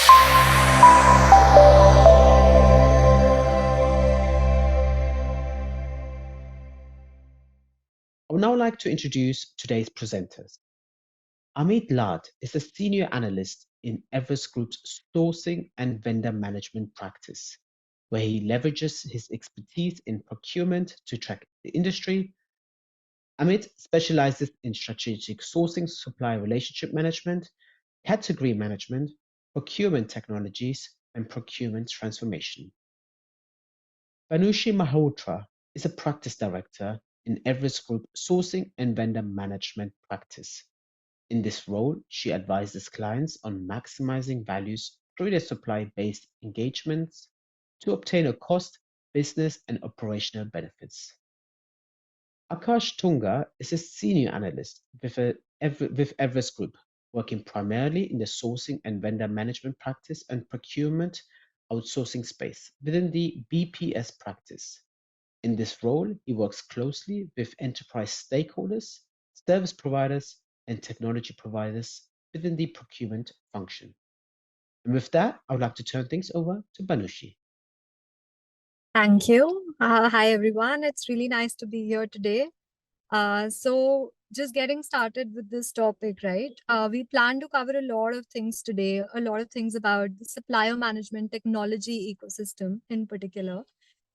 I would now like to introduce today's presenters. Amit Lad is a senior analyst in Everest Group's sourcing and vendor management practice, where he leverages his expertise in procurement to track the industry. Amit specializes in strategic sourcing, supply relationship management, category management, procurement technologies, and procurement transformation. Banushi Malhotra is a practice director in Everest Group sourcing and vendor management practice. In this role, she advises clients on maximizing values through their supply-based engagements to obtain a cost, business, and operational benefits. Akash Tunga is a senior analyst with Everest Group, working primarily in the sourcing and vendor management practice and procurement outsourcing space within the BPS practice. In this role, he works closely with enterprise stakeholders, service providers, and technology providers within the procurement function. And with that, I would like to turn things over to Banushi. Thank you. Hi, everyone. It's really nice to be here today. So just getting started with this topic, right? We plan to cover a lot of things today, a lot of things about the supplier management technology ecosystem in particular.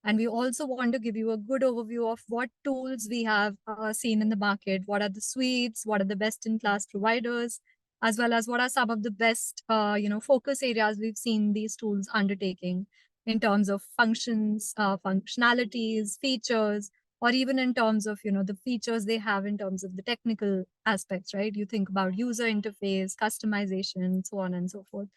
And we also want to give you a good overview of what tools we have seen in the market, what are the suites, what are the best-in-class providers, as well as what are some of the best, focus areas we've seen these tools undertaking in terms of functions, functionalities, features, or even in terms of, the features they have in terms of the technical aspects, right? You think about user interface, customization, so on and so forth.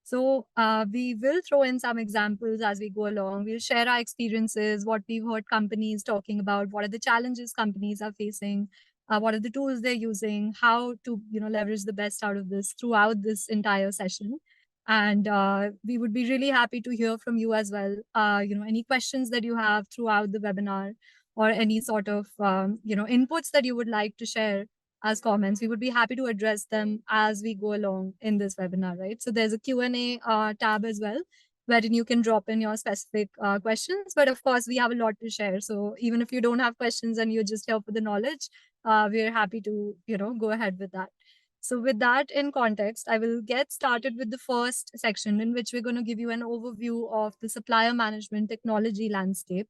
So we will throw in some examples as we go along. We'll share our experiences, what we've heard companies talking about, what are the challenges companies are facing, what are the tools they're using, how to leverage the best out of this throughout this entire session. And we would be really happy to hear from you as well. Any questions that you have throughout the webinar, or any sort of inputs that you would like to share as comments, we would be happy to address them as we go along in this webinar, right? So there's a Q&A tab as well, wherein you can drop in your specific questions. But of course, we have a lot to share. So even if you don't have questions and you're just here for the knowledge, we're happy to, go ahead with that. So with that in context, I will get started with the first section, in which we're going to give you an overview of the supplier management technology landscape.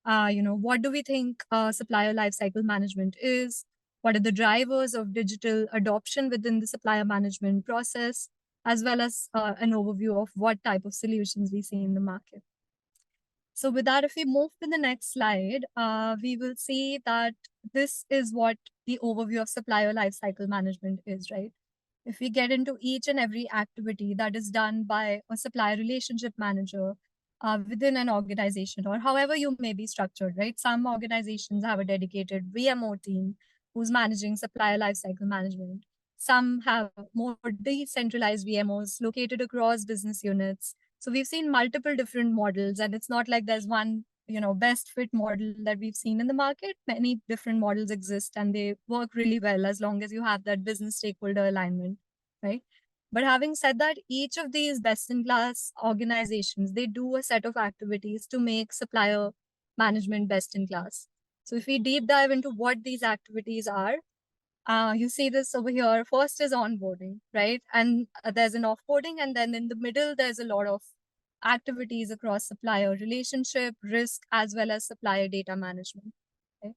What do we think supplier lifecycle management is? What are the drivers of digital adoption within the supplier management process, as well as an overview of what type of solutions we see in the market. So with that, if we move to the next slide, we will see that this is what the overview of supplier lifecycle management is, right? If we get into each and every activity that is done by a supplier relationship manager within an organization, or however you may be structured, right? Some organizations have a dedicated VMO team who's managing supplier lifecycle management. Some have more decentralized VMOs located across business units. So we've seen multiple different models, and it's not like there's one, best fit model that we've seen in the market. Many different models exist, and they work really well as long as you have that business stakeholder alignment, right? But having said that, each of these best-in-class organizations, they do a set of activities to make supplier management best-in-class. So if we deep dive into what these activities are, you see this over here. First is onboarding, right? And there's an offboarding, and then in the middle, there's a lot of activities across supplier relationship, risk, as well as supplier data management. Okay?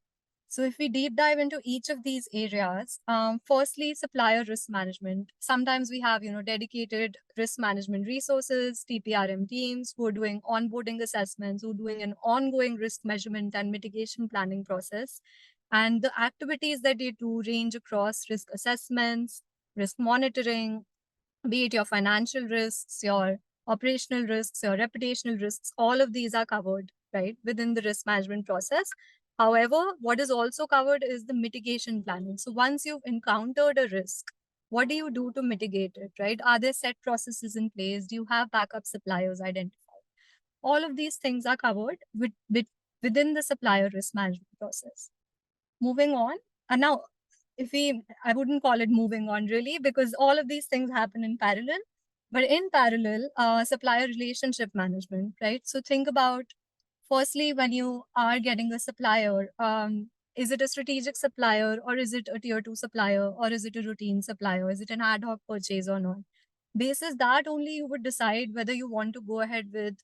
So if we deep dive into each of these areas, firstly, supplier risk management. Sometimes we have, dedicated risk management resources, TPRM teams who are doing onboarding assessments, who are doing an ongoing risk measurement and mitigation planning process. And the activities that they do range across risk assessments, risk monitoring, be it your financial risks, your operational risks, your reputational risks, all of these are covered, right, within the risk management process. However, what is also covered is the mitigation planning. So once you've encountered a risk, what do you do to mitigate it, right? Are there set processes in place? Do you have backup suppliers identified? All of these things are covered within the supplier risk management process. Moving on, and now I wouldn't call it moving on really, because all of these things happen in parallel. But in parallel, supplier relationship management, right? So think about firstly, when you are getting a supplier, is it a strategic supplier or is it a tier two supplier or is it a routine supplier? Is it an ad hoc purchase or not? Basis that only you would decide whether you want to go ahead with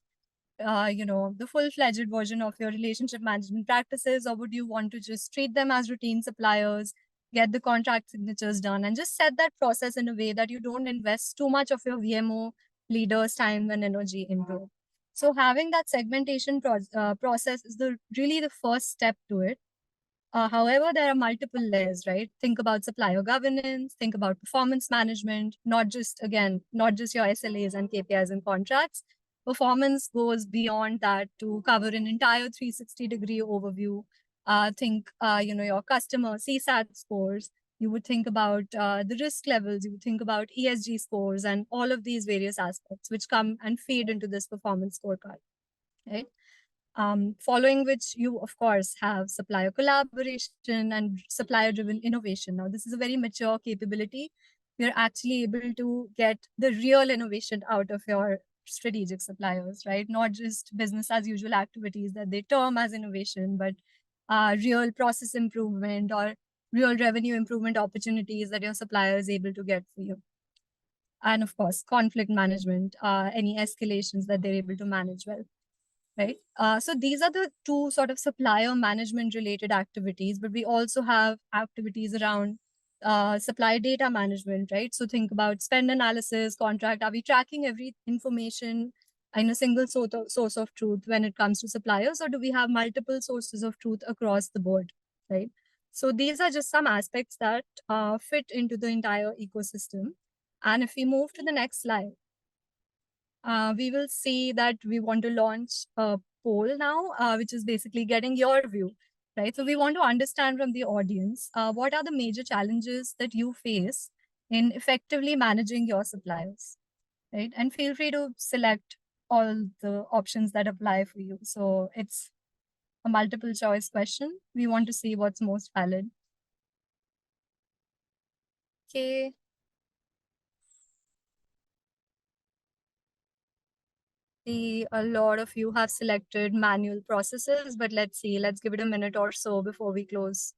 the full-fledged version of your relationship management practices, or would you want to just treat them as routine suppliers, get the contract signatures done, and just set that process in a way that you don't invest too much of your VMO leaders' time and energy into it. So having that segmentation process is really the first step to it. However, there are multiple layers, right? Think about supplier governance, think about performance management, not just your SLAs and KPIs and contracts. Performance goes beyond that to cover an entire 360-degree overview. Your customer CSAT scores. You would think about the risk levels. You would think about ESG scores and all of these various aspects which come and feed into this performance scorecard, right? Following which you, of course, have supplier collaboration and supplier-driven innovation. Now, this is a very mature capability. You're actually able to get the real innovation out of your strategic suppliers, right? Not just business as usual activities that they term as innovation, but real process improvement or real revenue improvement opportunities that your supplier is able to get for you. And of course, conflict management, any escalations that they're able to manage well, right? So these are the two sort of supplier management related activities, but we also have activities around supply data management, right? So think about spend analysis, contract. Are we tracking every information in a single source of truth when it comes to suppliers, or do we have multiple sources of truth across the board, right? So these are just some aspects that fit into the entire ecosystem. And if we move to the next slide, we will see that we want to launch a poll now, which is basically getting your view, right? So we want to understand from the audience, what are the major challenges that you face in effectively managing your suppliers, right? And feel free to select all the options that apply for you. So it's a multiple choice question. We want to see what's most valid. Okay. See, a lot of you have selected manual processes, but let's see, let's give it a minute or so before we close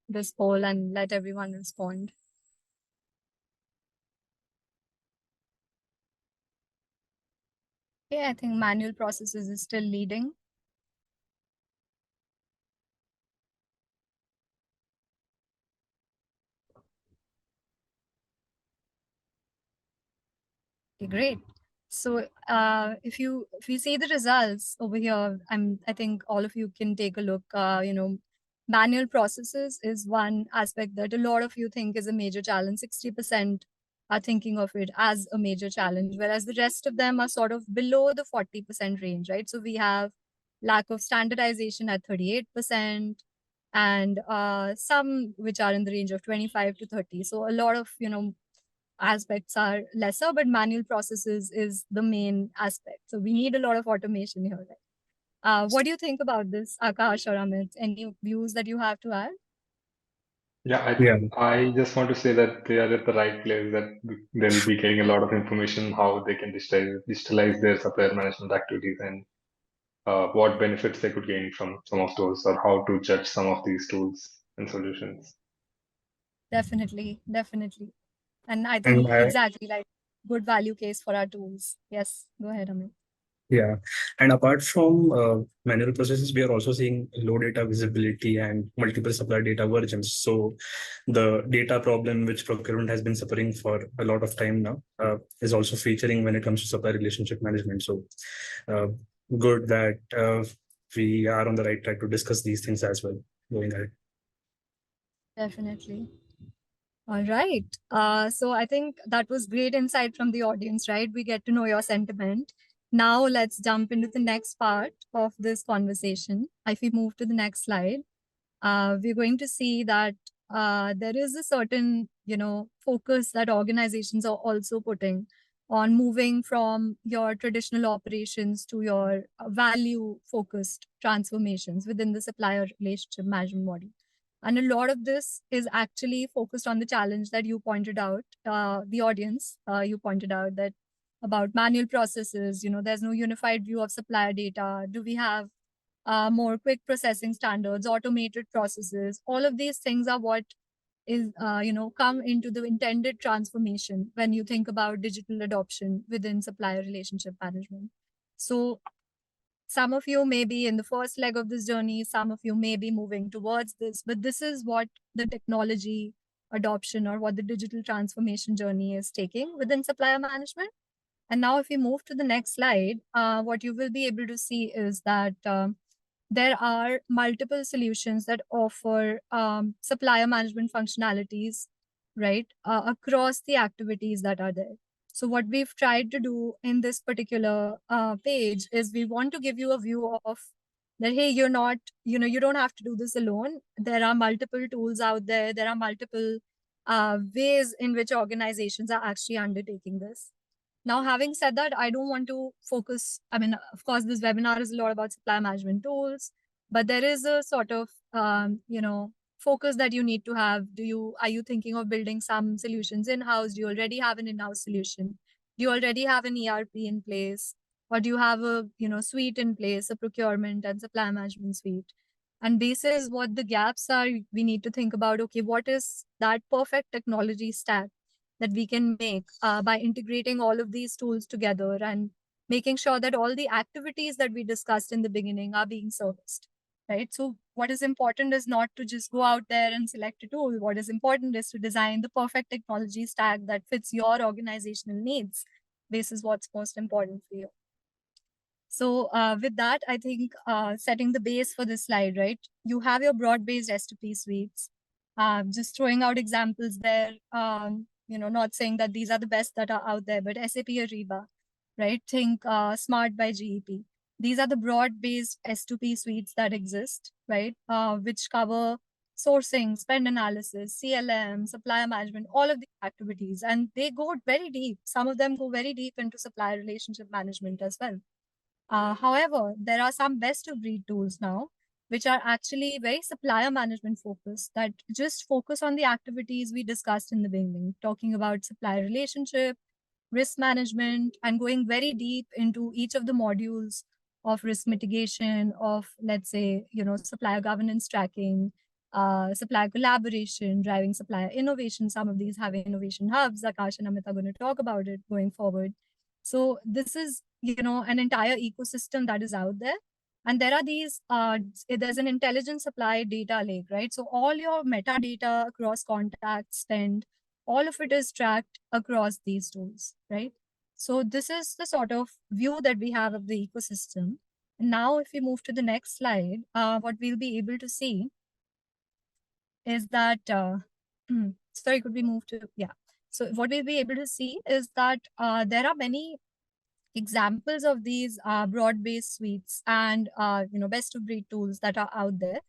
this poll and let everyone respond. Okay, I think manual processes is still leading. Okay, great. So if we see the results over here, I think all of you can take a look. Manual processes is one aspect that a lot of you think is a major challenge. 60% are thinking of it as a major challenge, whereas the rest of them are sort of below the 40% range, right? So we have lack of standardization at 38%, and some which are in the range of 25 to 30. So a lot of aspects are lesser, but manual processes is the main aspect. So we need a lot of automation here. What do you think about this, Akash or Amit? Any views that you have to add? Yeah, Yeah, I just want to say that they are at the right place, that they'll be getting a lot of information how they can digitalize their supplier management activities, and what benefits they could gain from some of those, or how to judge some of these tools and solutions. Definitely, definitely. And I and think exactly like good value case for our tools. Yes, go ahead, Amit. yeah, and apart from manual processes, we are also seeing low data visibility and multiple supply data versions. So the data problem, which procurement has been suffering for a lot of time now, is also featuring when it comes to supply relationship management. So uh, good that we are on the right track to discuss these things as well going ahead. Definitely. All right. So I think that was great insight from the audience, right? We get to know your sentiment. Now let's jump into the next part of this conversation. If we move to the next slide, we're going to see that there is a certain, focus that organizations are also putting on moving from your traditional operations to your value-focused transformations within the supplier relationship management model. And a lot of this is actually focused on the challenge that you pointed out, the audience, you pointed out that about manual processes. There's no unified view of supplier data. Do we have more quick processing standards, automated processes? All of these things are what is, come into the intended transformation when you think about digital adoption within supplier relationship management. So some of you may be in the first leg of this journey, some of you may be moving towards this, but this is what the technology adoption or what the digital transformation journey is taking within supplier management. And now if we move to the next slide, what you will be able to see is that there are multiple solutions that offer supplier management functionalities, right, across the activities that are there. So what we've tried to do in this particular page is we want to give you a view of that, hey, you're not, you don't have to do this alone. There are multiple tools out there. There are multiple ways in which organizations are actually undertaking this. Now, having said that, I don't want to focus. I mean, of course, this webinar is a lot about supply management tools, but there is a sort of, focus that you need to have. Are you thinking of building some solutions in-house? Do you already have an in-house solution? Do you already have an ERP in place? Or do you have a, suite in place, a procurement and supply management suite? And basis what the gaps are, we need to think about, okay, what is that perfect technology stack that we can make by integrating all of these tools together and making sure that all the activities that we discussed in the beginning are being serviced, right? So what is important is not to just go out there and select a tool. What is important is to design the perfect technology stack that fits your organizational needs. This is what's most important for you. So with that, I think setting the base for this slide, right? You have your broad-based S2P suites. Just throwing out examples there, not saying that these are the best that are out there, but SAP Ariba, right? Think Smart by GEP. These are the broad-based S2P suites that exist, right? Which cover sourcing, spend analysis, CLM, supplier management, all of these activities. And they go very deep. Some of them go very deep into supplier relationship management as well. However, there are some best of breed tools now, which are actually very supplier management focused, that just focus on the activities we discussed in the beginning, talking about supplier relationship, risk management, and going very deep into each of the modules of risk mitigation, of, let's say, supplier governance tracking, supplier collaboration, driving supplier innovation. Some of these have innovation hubs. Akash and Amit are going to talk about it going forward. So this is, an entire ecosystem that is out there. And there are these, there's an intelligent supply data lake, right? So all your metadata across contacts, spend, all of it is tracked across these tools, right? So this is the sort of view that we have of the ecosystem. Now, if we move to the next slide, what we'll be able to see is that, sorry, could we move to, yeah. So what we'll be able to see is that there are many examples of these broad-based suites and best of breed tools that are out there.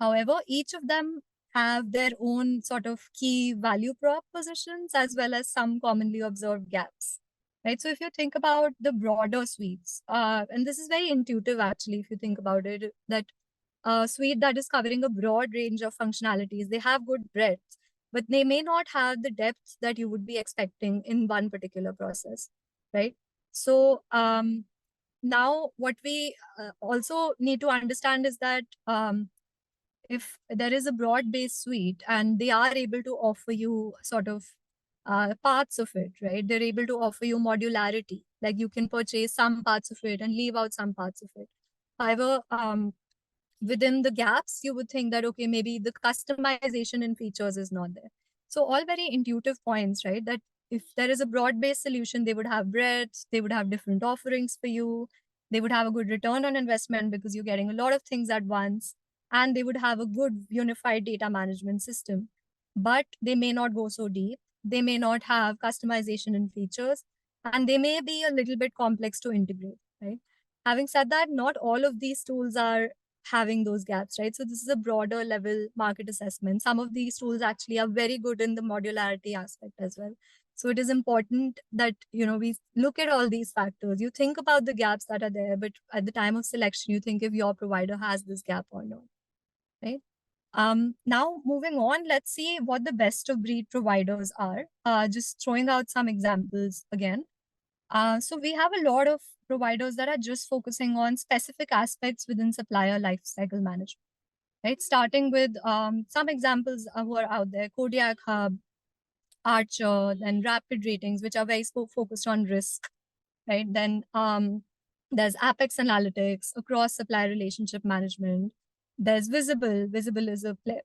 However, each of them have their own sort of key value propositions as well as some commonly observed gaps, right? So if you think about the broader suites, and this is very intuitive actually, if you think about it, that a suite that is covering a broad range of functionalities, they have good breadth, but they may not have the depth that you would be expecting in one particular process, right? So now what we also need to understand is that if there is a broad-based suite and they are able to offer you sort of parts of it, right? They're able to offer you modularity, like you can purchase some parts of it and leave out some parts of it. However, within the gaps, you would think that, okay, maybe the customization in features is not there. So all very intuitive points, right? That if there is a broad-based solution, they would have breadth, they would have different offerings for you, they would have a good return on investment because you're getting a lot of things at once, and they would have a good unified data management system. But they may not go so deep, they may not have customization in features, and they may be a little bit complex to integrate, right? Having said that, not all of these tools are having those gaps, right? So this is a broader level market assessment. Some of these tools actually are very good in the modularity aspect as well. So it is important that, we look at all these factors. You think about the gaps that are there, but at the time of selection, you think if your provider has this gap or not, right? Now moving on, let's see what the best of breed providers are. Just throwing out some examples again. So we have a lot of providers that are just focusing on specific aspects within supplier lifecycle management, right? Starting with some examples who are out there: Kodiak Hub, Archer, then Rapid Ratings, which are very focused on risk, right? Then there's Apex Analytics across supplier relationship management. There's Visible. Visible is a play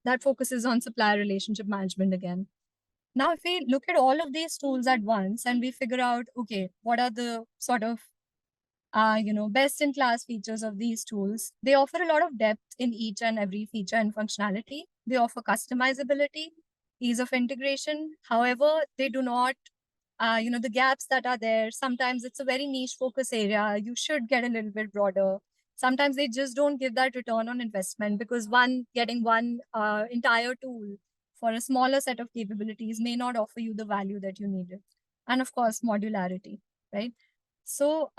that focuses on supplier relationship management again. Now, if we look at all of these tools at once and we figure out, okay, what are the sort of best in class features of these tools, they offer a lot of depth in each and every feature and functionality. They offer customizability, ease of integration. However, they do not the gaps that are there. Sometimes it's a very niche focus area. You should get a little bit broader. Sometimes they just don't give that return on investment because getting one entire tool for a smaller set of capabilities may not offer you the value that you needed. And of course, modularity, right? So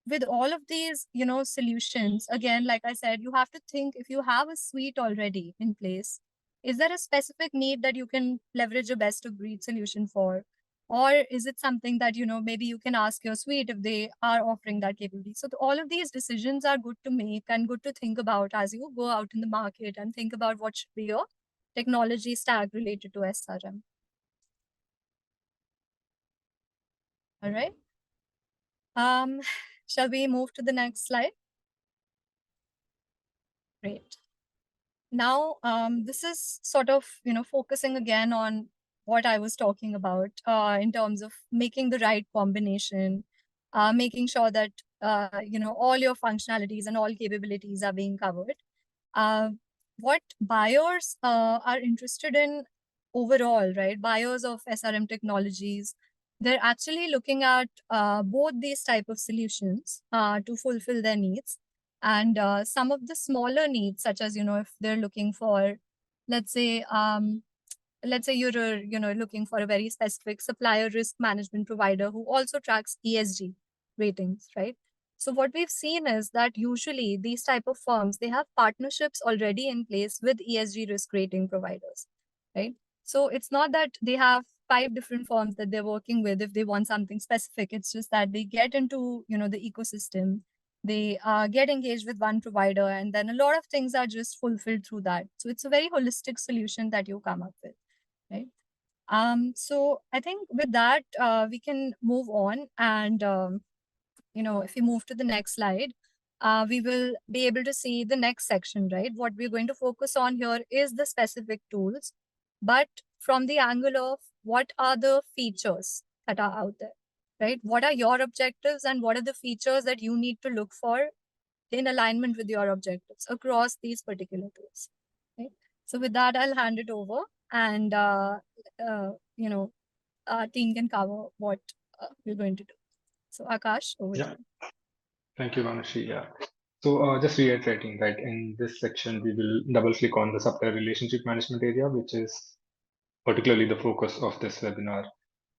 with all of these, solutions, again, like I said, you have to think if you have a suite already in place, is there a specific need that you can leverage a best of breed solution for? Or is it something that, maybe you can ask your suite if they are offering that capability? So all of these decisions are good to make and good to think about as you go out in the market and think about what should be your technology stack related to SRM. All right. Shall we move to the next slide? Great. Now, this is sort of, focusing again on what I was talking about in terms of making the right combination, making sure that, all your functionalities and all capabilities are being covered. What buyers are interested in overall, right? Buyers of SRM technologies, they're actually looking at both these type of solutions to fulfill their needs. And some of the smaller needs, such as, if they're looking for, let's say you're looking for a very specific supplier risk management provider who also tracks ESG ratings, right? So what we've seen is that usually these type of firms, they have partnerships already in place with ESG risk rating providers, right? So it's not that they have 5 different firms that they're working with if they want something specific. It's just that they get into, the ecosystem, they get engaged with one provider, and then a lot of things are just fulfilled through that. So it's a very holistic solution that you come up with, right? So I think with that, we can move on. And, if we move to the next slide, we will be able to see the next section, right? What we're going to focus on here is the specific tools, but from the angle of what are the features that are out there, right? What are your objectives and what are the features that you need to look for in alignment with your objectives across these particular tools, right? So with that, I'll hand it over and, our team can cover what we're going to do. So Akash, over to you. Thank you, Manushi. Yeah. So just reiterating, right, in this section, we will double click on the supplier relationship management area, which is particularly the focus of this webinar.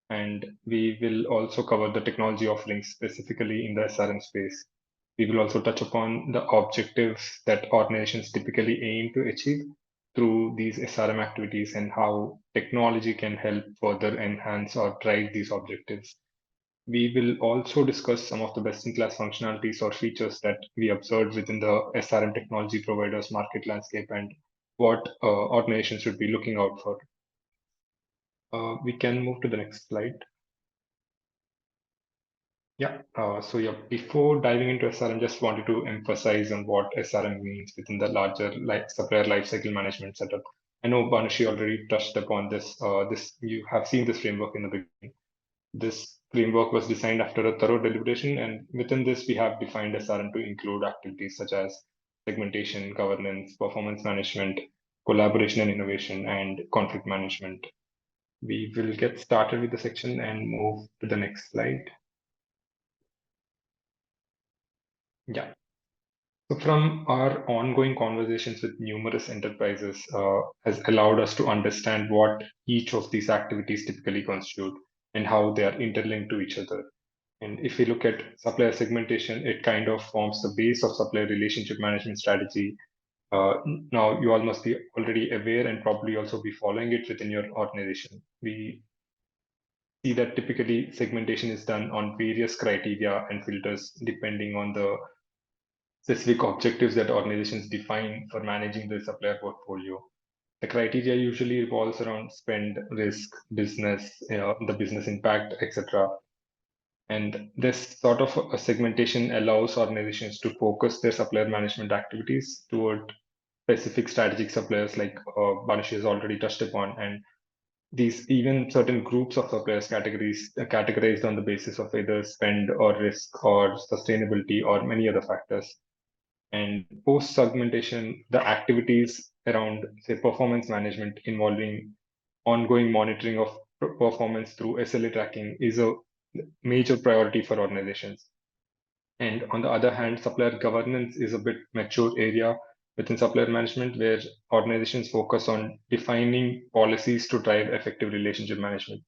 And we will also cover the technology offerings specifically in the SRM space. We will also touch upon the objectives that organizations typically aim to achieve through these SRM activities and how technology can help further enhance or drive these objectives. We will also discuss some of the best-in-class functionalities or features that we observed within the SRM technology providers market landscape and what organizations should be looking out for. We can move to the next slide. Yeah, before diving into SRM, just wanted to emphasize on what SRM means within the larger supplier lifecycle management setup. I know Banushi already touched upon this. You have seen this framework in the beginning. This framework was designed after a thorough deliberation, and within this, we have defined SRM to include activities such as segmentation, governance, performance management, collaboration and innovation, and conflict management. We will get started with the section and move to the next slide. Yeah. So from our ongoing conversations with numerous enterprises has allowed us to understand what each of these activities typically constitute and how they are interlinked to each other. And if we look at supplier segmentation, it kind of forms the base of supplier relationship management strategy. Now you all must be already aware and probably also be following it within your organization. We see that typically segmentation is done on various criteria and filters depending on the specific objectives that organizations define for managing the supplier portfolio. The criteria usually revolves around spend, risk, business, the business impact, etc. And this sort of a segmentation allows organizations to focus their supplier management activities toward specific strategic suppliers, like Banushi has already touched upon, and these even certain groups of suppliers categories categorized on the basis of either spend or risk or sustainability or many other factors. And post segmentation, the activities around, say, performance management involving ongoing monitoring of performance through SLA tracking is a major priority for organizations. And on the other hand, supplier governance is a bit mature area within supplier management, where organizations focus on defining policies to drive effective relationship management.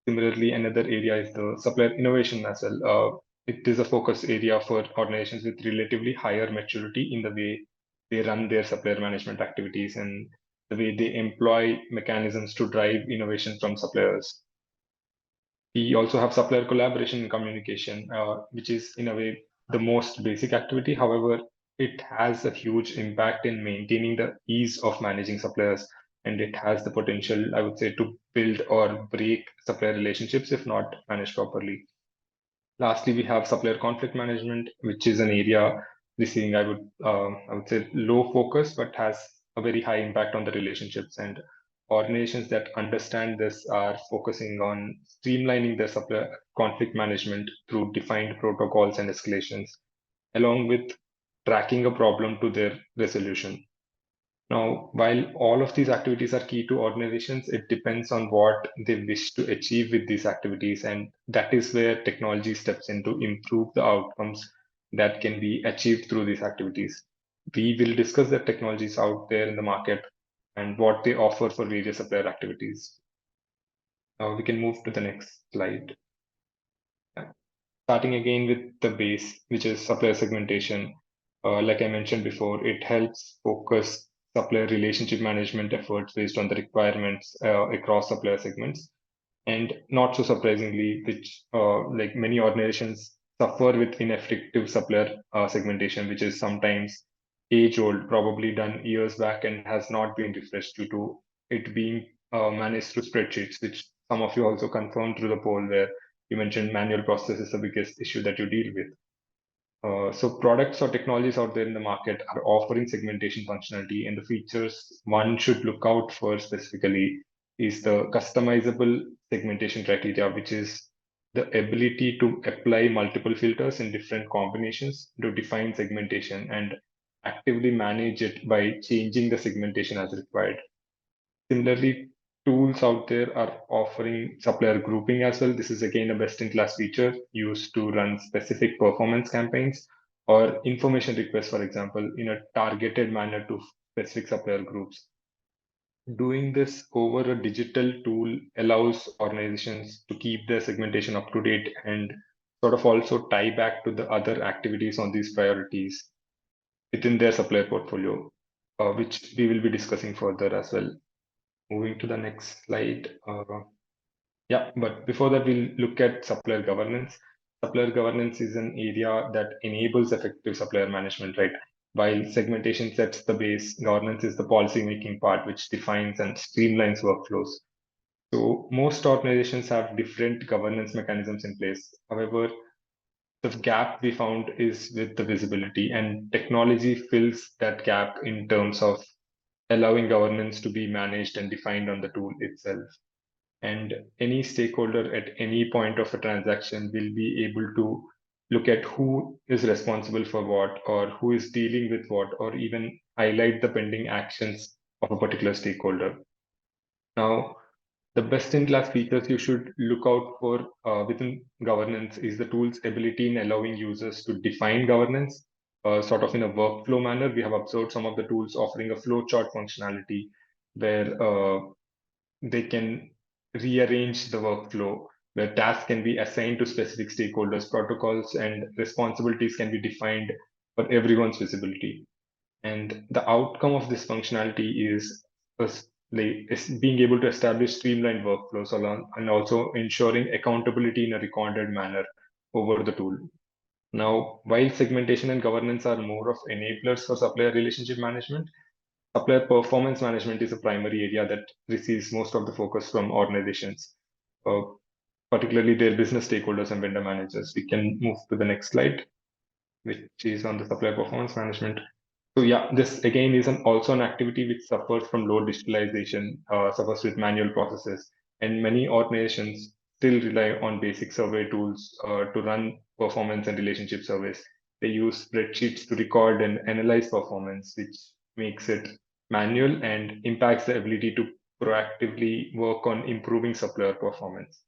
Similarly, another area is the supplier innovation as well. It is a focus area for organizations with relatively higher maturity in the way they run their supplier management activities and the way they employ mechanisms to drive innovation from suppliers. We also have supplier collaboration and communication, which is in a way the most basic activity. However, it has a huge impact in maintaining the ease of managing suppliers, and it has the potential, I would say, to build or break supplier relationships if not managed properly. Lastly, we have supplier conflict management, which is an area receiving, I would say, low focus, but has a very high impact on the relationships. And organizations that understand this are focusing on streamlining their supplier conflict management through defined protocols and escalations, along with tracking a problem to their resolution. Now, while all of these activities are key to organizations, it depends on what they wish to achieve with these activities. And that is where technology steps in to improve the outcomes that can be achieved through these activities. We will discuss the technologies out there in the market and what they offer for various supplier activities. We can move to the next slide. Starting again with the base, which is supplier segmentation. Like I mentioned before, it helps focus supplier relationship management efforts based on the requirements across supplier segments. And not so surprisingly, which like many organizations suffer with ineffective supplier segmentation, which is sometimes age old, probably done years back and has not been refreshed due to it being managed through spreadsheets, which some of you also confirmed through the poll where you mentioned manual process is the biggest issue that you deal with. So products or technologies out there in the market are offering segmentation functionality, and the features one should look out for specifically is the customizable segmentation criteria, which is the ability to apply multiple filters in different combinations to define segmentation and actively manage it by changing the segmentation as required. Similarly, tools out there are offering supplier grouping as well. This is again a best-in-class feature used to run specific performance campaigns or information requests, for example, in a targeted manner to specific supplier groups. Doing this over a digital tool allows organizations to keep their segmentation up to date and sort of also tie back to the other activities on these priorities within their supplier portfolio, which we will be discussing further as well. Moving to the next slide. Yeah, but before that, we'll look at supplier governance. Supplier governance is an area that enables effective supplier management, right? While segmentation sets the base, governance is the policy-making part, which defines and streamlines workflows. So most organizations have different governance mechanisms in place. However, the gap we found is with the visibility, and technology fills that gap in terms of allowing governance to be managed and defined on the tool itself. And any stakeholder at any point of a transaction will be able to look at who is responsible for what, or who is dealing with what, or even highlight the pending actions of a particular stakeholder. Now, the best-in-class features you should look out for within governance is the tool's ability in allowing users to define governance, sort of in a workflow manner. We have observed some of the tools offering a flowchart functionality where they can rearrange the workflow, where tasks can be assigned to specific stakeholders, protocols and responsibilities can be defined for everyone's visibility. And the outcome of this functionality is a being able to establish streamlined workflows along, and also ensuring accountability in a recorded manner over the tool. Now, while segmentation and governance are more of enablers for supplier relationship management, supplier performance management is a primary area that receives most of the focus from organizations, uh, particularly their business stakeholders and vendor managers. We can move to the next slide, which is on the supplier performance management. So yeah, this again is also an activity which suffers from low digitalization, suffers with manual processes, and many organizations still rely on basic survey tools to run performance and relationship surveys. They use spreadsheets to record and analyze performance, which makes it manual and impacts the ability to proactively work on improving supplier performance.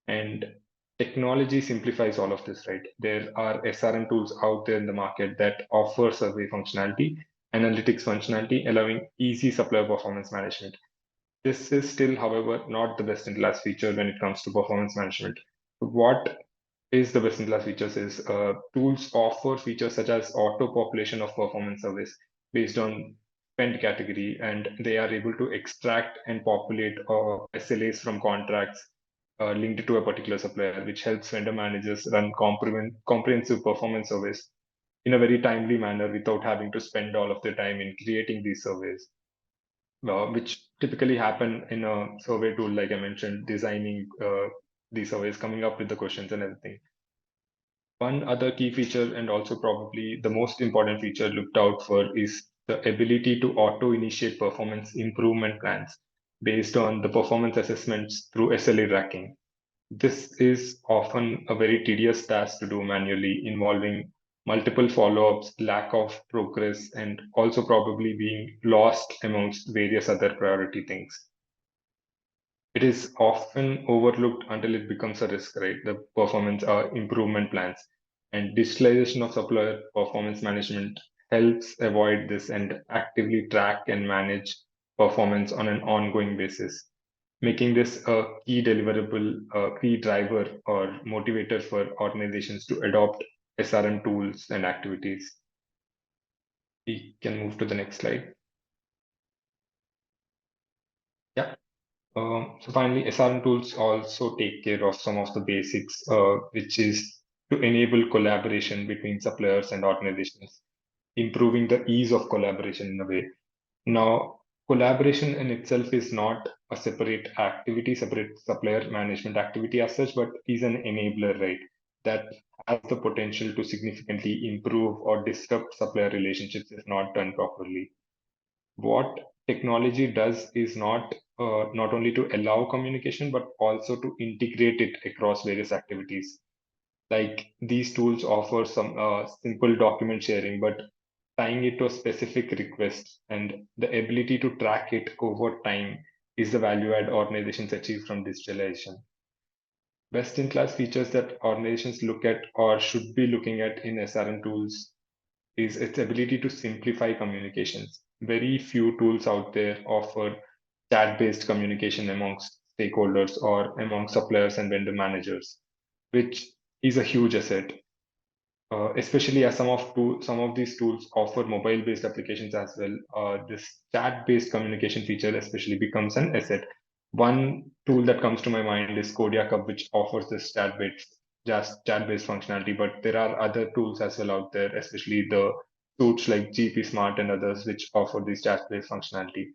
And technology simplifies all of this, right? There are SRM tools out there in the market that offer survey functionality, analytics functionality, allowing easy supplier performance management. This is still, however, not the best in class feature when it comes to performance management. What is the best in class features is tools offer features such as auto population of performance surveys based on spend category, and they are able to extract and populate SLAs from contracts linked to a particular supplier, which helps vendor managers run comprehensive performance surveys in a very timely manner without having to spend all of their time in creating these surveys, which typically happen in a survey tool, like I mentioned, designing these surveys, coming up with the questions and everything. One other key feature, and also probably the most important feature looked out for, is the ability to auto-initiate performance improvement plans based on the performance assessments through SLA tracking. This is often a very tedious task to do manually, involving multiple follow-ups, lack of progress, and also probably being lost amongst various other priority things. It is often overlooked until it becomes a risk, right? The performance improvement plans and digitalization of supplier performance management helps avoid this and actively track and manage performance on an ongoing basis, making this a key deliverable, key driver or motivator for organizations to adopt SRM tools and activities. We can move to the next slide. Yeah. So finally, SRM tools also take care of some of the basics, which is to enable collaboration between suppliers and organizations, improving the ease of collaboration in a way. Now, collaboration in itself is not a separate activity, separate supplier management activity as such, but is an enabler, right? That has the potential to significantly improve or disrupt supplier relationships if not done properly. What technology does is not only to allow communication, but also to integrate it across various activities. Like these tools offer some simple document sharing, but tying it to a specific request and the ability to track it over time is the value add organizations achieve from digitalization. Best in class features that organizations look at or should be looking at in SRM tools is its ability to simplify communications. Very few tools out there offer chat-based communication amongst stakeholders or among suppliers and vendor managers, which is a huge asset. Especially as some of these tools offer mobile-based applications as well. This chat-based communication feature especially becomes an asset. One tool that comes to my mind is Kodiak Hub, which offers this chat-based functionality, but there are other tools as well out there, especially the tools like GP Smart and others, which offer this chat-based functionality.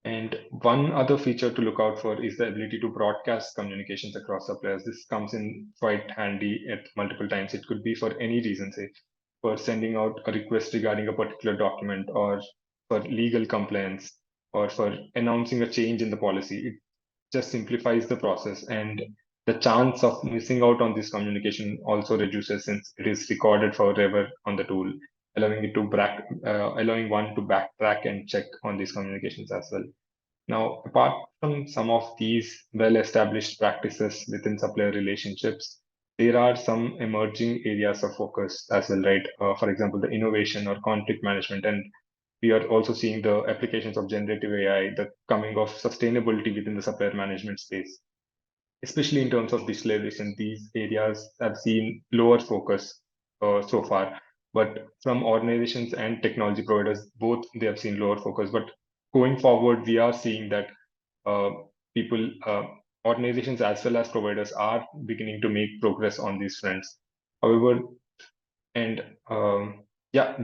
And one other feature to look out for is the ability to broadcast communications across suppliers. This comes in quite handy at multiple times. It could be for any reason, say, for sending out a request regarding a particular document, or for legal compliance, or for announcing a change in the policy. It just simplifies the process, and the chance of missing out on this communication also reduces since it is recorded forever on the tool, allowing one to backtrack and check on these communications as well. Now, apart from some of these well-established practices within supplier relationships, there are some emerging areas of focus as well, right? For example, the innovation or conflict management, and we are also seeing the applications of generative AI, the coming of sustainability within the supplier management space. Especially in terms of digitalization, these areas have seen lower focus so far. But from organizations and technology providers, both they have seen lower focus. But going forward, we are seeing that people, organizations as well as providers are beginning to make progress on these fronts. However, and yeah,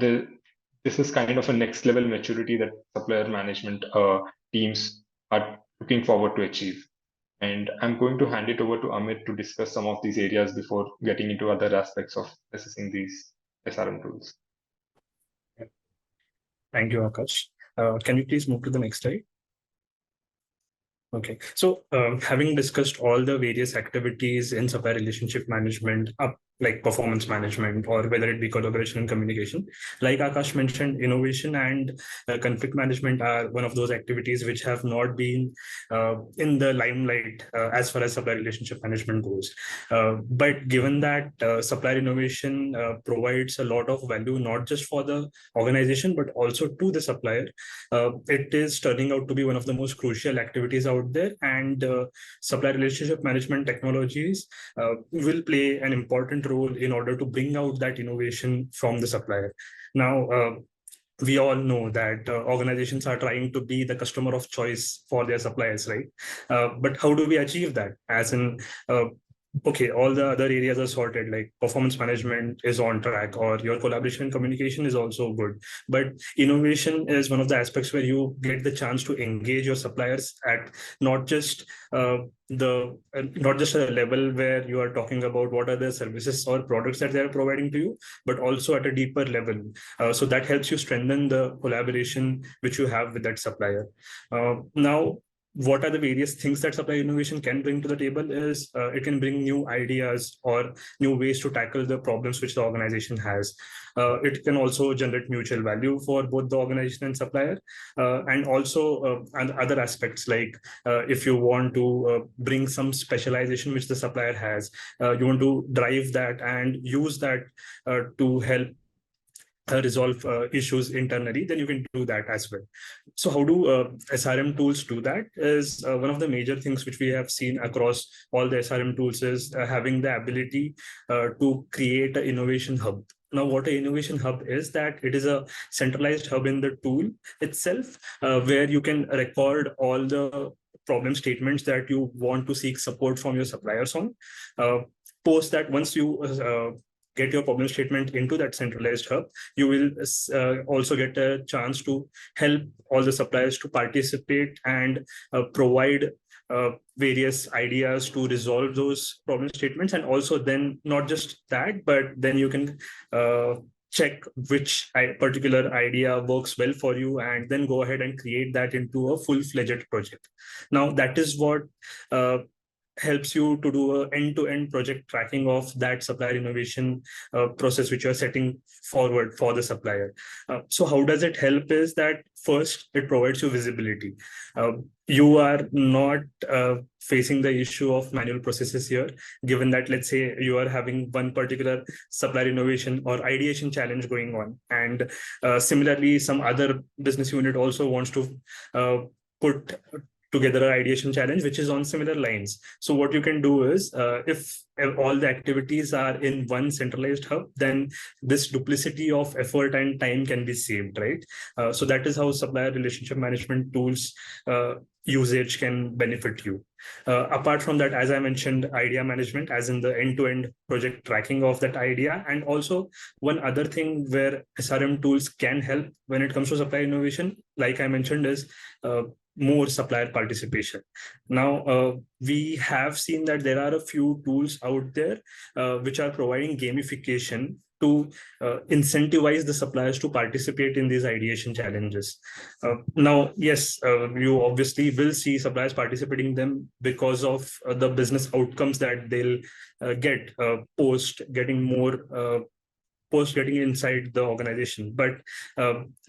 this is kind of a next level maturity that supplier management teams are looking forward to achieve. And I'm going to hand it over to Amit to discuss some of these areas before getting into other aspects of assessing these SRM tools. Thank you, Akash. Can you please move to the next slide? Okay, so having discussed all the various activities in supplier relationship management, like performance management, or whether it be collaboration and communication, like Akash mentioned, innovation and conflict management are one of those activities which have not been in the limelight as far as supplier relationship management goes. But given that supplier innovation provides a lot of value, not just for the organization, but also to the supplier, it is turning out to be one of the most crucial activities out there, and supplier relationship management technologies will play an important role in order to bring out that innovation from the supplier. Now, we all know that organizations are trying to be the customer of choice for their suppliers, right? But how do we achieve that? As in, okay, all the other areas are sorted, like performance management is on track, or your collaboration and communication is also good. But innovation is one of the aspects where you get the chance to engage your suppliers at not just not just a level where you are talking about what are the services or products that they are providing to you, but also at a deeper level. So that helps you strengthen the collaboration which you have with that supplier. Now, what are the various things that supplier innovation can bring to the table is it can bring new ideas or new ways to tackle the problems which the organization has. It can also generate mutual value for both the organization and supplier, and also and other aspects, like if you want to bring some specialization which the supplier has, you want to drive that and use that to help resolve issues internally, then you can do that as well. So how do SRM tools do that? Is one of the major things which we have seen across all the SRM tools is having the ability to create an innovation hub. Now, what an innovation hub is, that it is a centralized hub in the tool itself, where you can record all the problem statements that you want to seek support from your suppliers on. Post that, once you get your problem statement into that centralized hub, you will also get a chance to help all the suppliers to participate and provide various ideas to resolve those problem statements. And also then not just that, but then you can check which particular idea works well for you, and then go ahead and create that into a full-fledged project. Now, that is what helps you to do an end-to-end project tracking of that supplier innovation process which you are setting forward for the supplier. So how does it help is that first, it provides you visibility. You are not facing the issue of manual processes here, given that, let's say, you are having one particular supplier innovation or ideation challenge going on, and similarly, some other business unit also wants to put together an ideation challenge which is on similar lines. So what you can do is, if all the activities are in one centralized hub, then this duplicity of effort and time can be saved, right? So that is how supplier relationship management tools usage can benefit you. Apart from that, as I mentioned, idea management, as in the end-to-end project tracking of that idea. And also one other thing where SRM tools can help when it comes to supplier innovation, like I mentioned, is more supplier participation. Now, we have seen that there are a few tools out there which are providing gamification to incentivize the suppliers to participate in these ideation challenges. Now, yes, you obviously will see suppliers participating in them because of the business outcomes that they'll get post getting inside the organization. But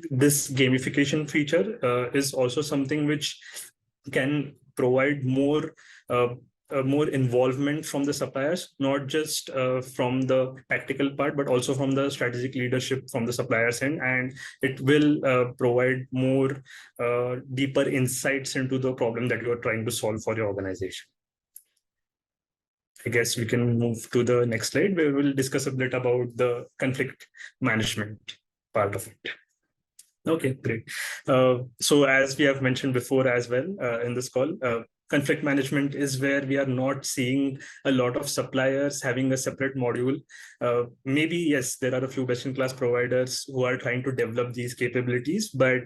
this gamification feature is also something which can provide more involvement from the suppliers, not just from the tactical part, but also from the strategic leadership from the suppliers end, and it will provide more deeper insights into the problem that you are trying to solve for your organization. I guess we can move to the next slide, where we'll discuss a bit about the conflict management part of it. Okay, great. So as we have mentioned before as well in this call, conflict management is where we are not seeing a lot of suppliers having a separate module. Maybe, yes, there are a few best-in-class providers who are trying to develop these capabilities, but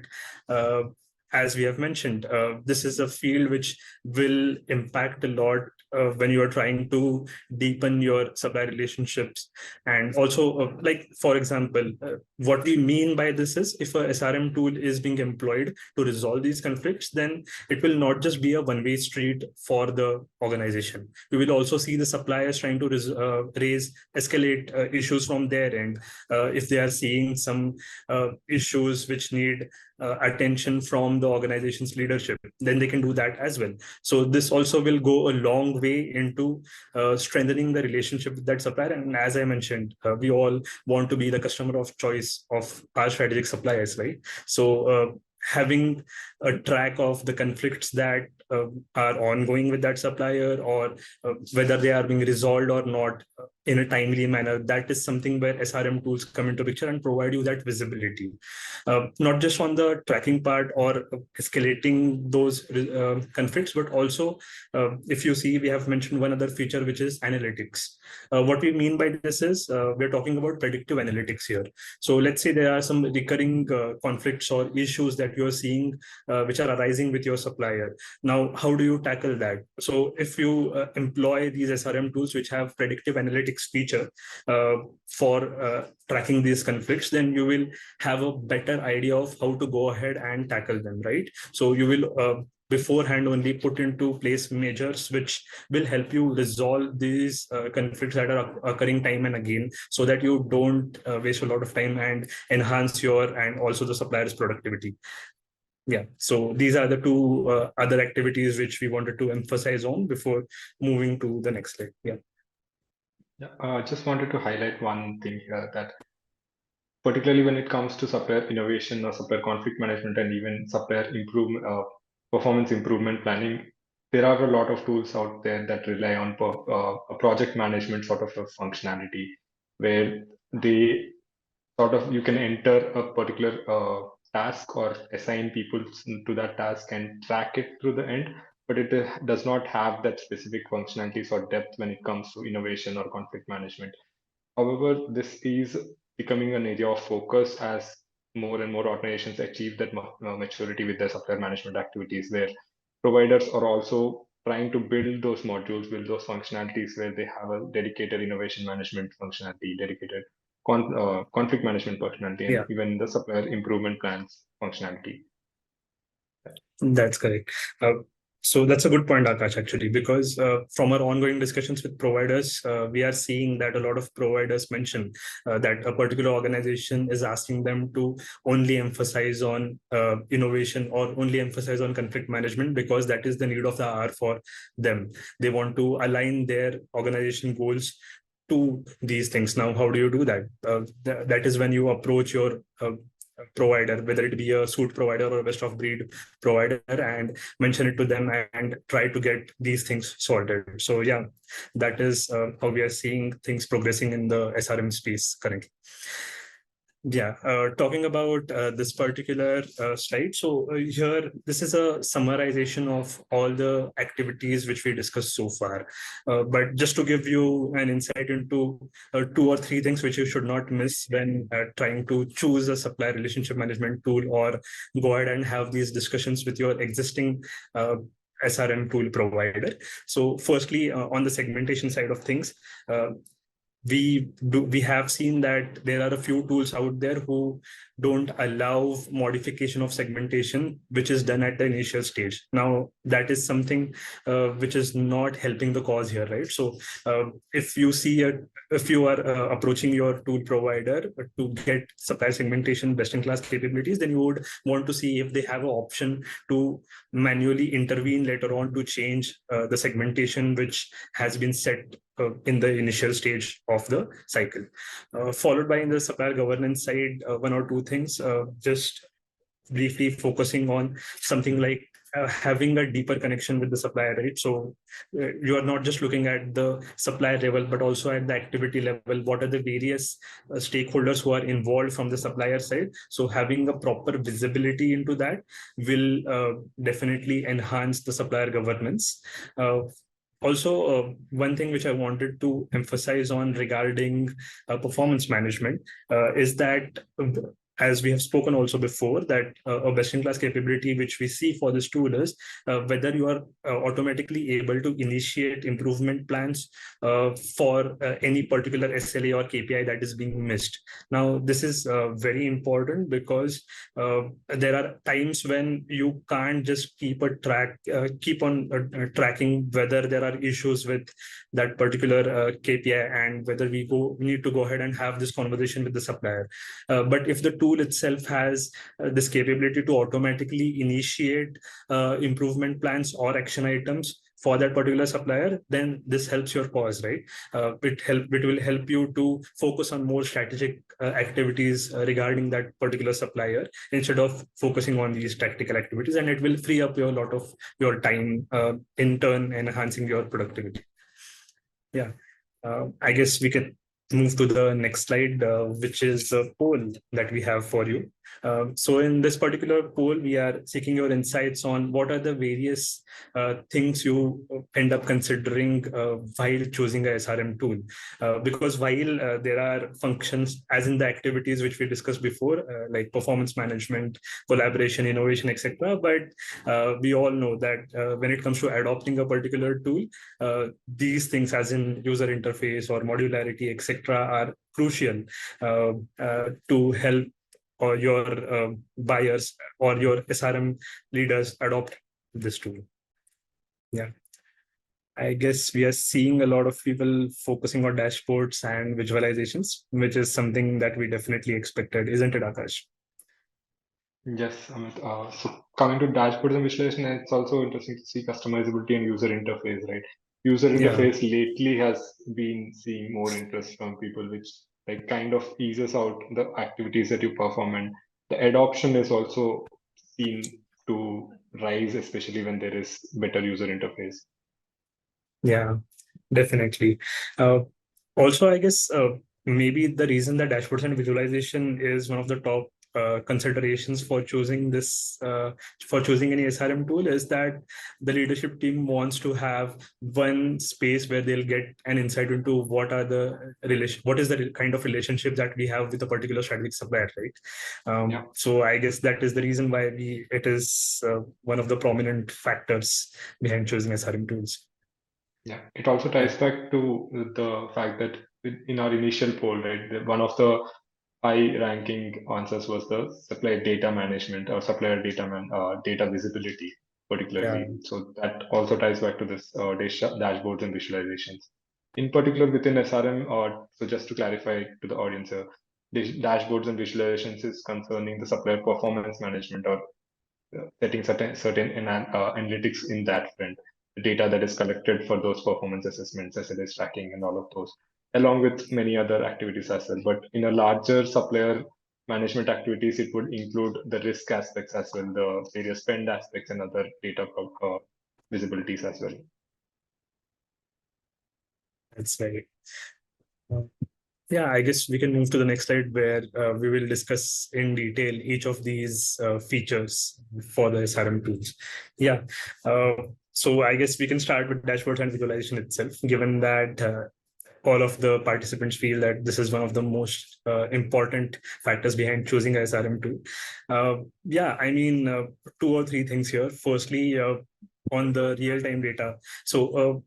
as we have mentioned, this is a field which will impact a lot when you are trying to deepen your supplier relationships. And also, like, for example, what we mean by this is if a SRM tool is being employed to resolve these conflicts, then it will not just be a one-way street for the organization. We will also see the suppliers trying to escalate issues from their end. If they are seeing some issues which need attention from the organization's leadership, then they can do that as well. So this also will go a long way into strengthening the relationship with that supplier. And as I mentioned, we all want to be the customer of choice of our strategic suppliers, right? So having a track of the conflicts that are ongoing with that supplier, or whether they are being resolved or not in a timely manner, that is something where SRM tools come into picture and provide you that visibility. Not just on the tracking part or escalating those conflicts, but also if you see, we have mentioned one other feature, which is analytics. What we mean by this is we're talking about predictive analytics here. So let's say there are some recurring conflicts or issues that you're seeing which are arising with your supplier. Now, how do you tackle that? So if you employ these SRM tools which have predictive analytics feature for tracking these conflicts, then you will have a better idea of how to go ahead and tackle them, right? So you will beforehand only put into place measures which will help you resolve these conflicts that are occurring time and again, so that you don't waste a lot of time and enhance your and also the supplier's productivity. Yeah, so these are the two other activities which we wanted to emphasize on before moving to the next slide. Yeah. Yeah, just wanted to highlight one thing here, that particularly when it comes to supplier innovation or supplier conflict management and even supplier improvement, performance improvement planning, there are a lot of tools out there that rely on a project management sort of a functionality, where they sort of, you can enter a particular task or assign people to that task and track it through the end, but it does not have that specific functionalities or depth when it comes to innovation or conflict management. However, this is becoming an area of focus as more and more organizations achieve that maturity with their supplier management activities, where providers are also trying to build those modules, build those functionalities where they have a dedicated innovation management functionality, dedicated conflict management functionality, and Yeah. even the supplier improvement plans functionality. That's correct. So that's a good point, Akash, actually, because from our ongoing discussions with providers, we are seeing that a lot of providers mention that a particular organization is asking them to only emphasize on innovation or only emphasize on conflict management, because that is the need of the hour for them. They want to align their organization goals to these things. Now, how do you do that? That is when you approach your provider, whether it be a suite provider or a best of breed provider, and mention it to them and try to get these things sorted. So yeah, that is how we are seeing things progressing in the SRM space currently. Yeah, talking about this particular slide. So here, this is a summarization of all the activities which we discussed so far. But just to give you an insight into 2 or 3 things which you should not miss when trying to choose a supplier relationship management tool, or go ahead and have these discussions with your existing SRM tool provider. So firstly, on the segmentation side of things, we have seen that there are a few tools out there who don't allow modification of segmentation, which is done at the initial stage. Now, that is something which is not helping the cause here, right? So if you are approaching your tool provider to get supply segmentation best-in-class capabilities, then you would want to see if they have an option to manually intervene later on to change the segmentation which has been set in the initial stage of the cycle. Followed by, in the supplier governance side, 1 or 2 things, just briefly focusing on something like having a deeper connection with the supplier, right? So you are not just looking at the supplier level, but also at the activity level. What are the various stakeholders who are involved from the supplier side? So having a proper visibility into that will definitely enhance the supplier governance. Also, one thing which I wanted to emphasize on regarding performance management is that, as we have spoken also before, that a best-in-class capability which we see for this tool is whether you are automatically able to initiate improvement plans for any particular SLA or KPI that is being missed. Now, this is very important because there are times when you can't just keep on tracking whether there are issues with that particular KPI and whether we need to go ahead and have this conversation with the supplier. But if the tool itself has this capability to automatically initiate improvement plans or action items for that particular supplier, then this helps your cause, right? It will help you to focus on more strategic activities regarding that particular supplier instead of focusing on these tactical activities, and it will free up a lot of your time, in turn enhancing your productivity. Yeah, I guess we can move to the next slide, which is the poll that we have for you. So in this particular poll, we are seeking your insights on what are the various things you end up considering while choosing a SRM tool. Because while there are functions, as in the activities which we discussed before, like performance management, collaboration, innovation, etc., but we all know that when it comes to adopting a particular tool, these things, as in user interface or modularity, etc., are crucial to help your buyers or your SRM leaders adopt this tool. Yeah. I guess we are seeing a lot of people focusing on dashboards and visualizations, which is something that we definitely expected, isn't it, Akash? Yes, Amit. So coming to dashboards and visualization, it's also interesting to see customizability and user interface, right? User interface lately has been seeing more interest from people, which like kind of eases out the activities that you perform, and the adoption is also seen to rise, especially when there is better user interface. Yeah, definitely. Also, I guess maybe the reason that dashboards and visualization is one of the top considerations for choosing this, for choosing any SRM tool, is that the leadership team wants to have one space where they'll get an insight into what is the kind of relationship that we have with a particular strategic supplier, right? So I guess that is the reason why it is one of the prominent factors behind choosing SRM tools. Yeah, it also ties back to the fact that in our initial poll, right, one of the high-ranking answers was the supplier data management or supplier data visibility, particularly. Yeah. So that also ties back to this dashboards and visualizations. In particular, within SRM, so just to clarify to the audience, dashboards and visualizations is concerning the supplier performance management or setting certain analytics in that front, the data that is collected for those performance assessments, SLS tracking, and all of those, along with many other activities as well. But in a larger supplier management activities, it would include the risk aspects as well, the various spend aspects, and other data visibilities as well. That's right. Yeah, I guess we can move to the next slide where we will discuss in detail each of these features for the SRM tools. Yeah, so I guess we can start with dashboards and visualization itself, given that all of the participants feel that this is one of the most important factors behind choosing a SRM tool. Yeah, I mean, two or three things here. Firstly, on the real-time data. So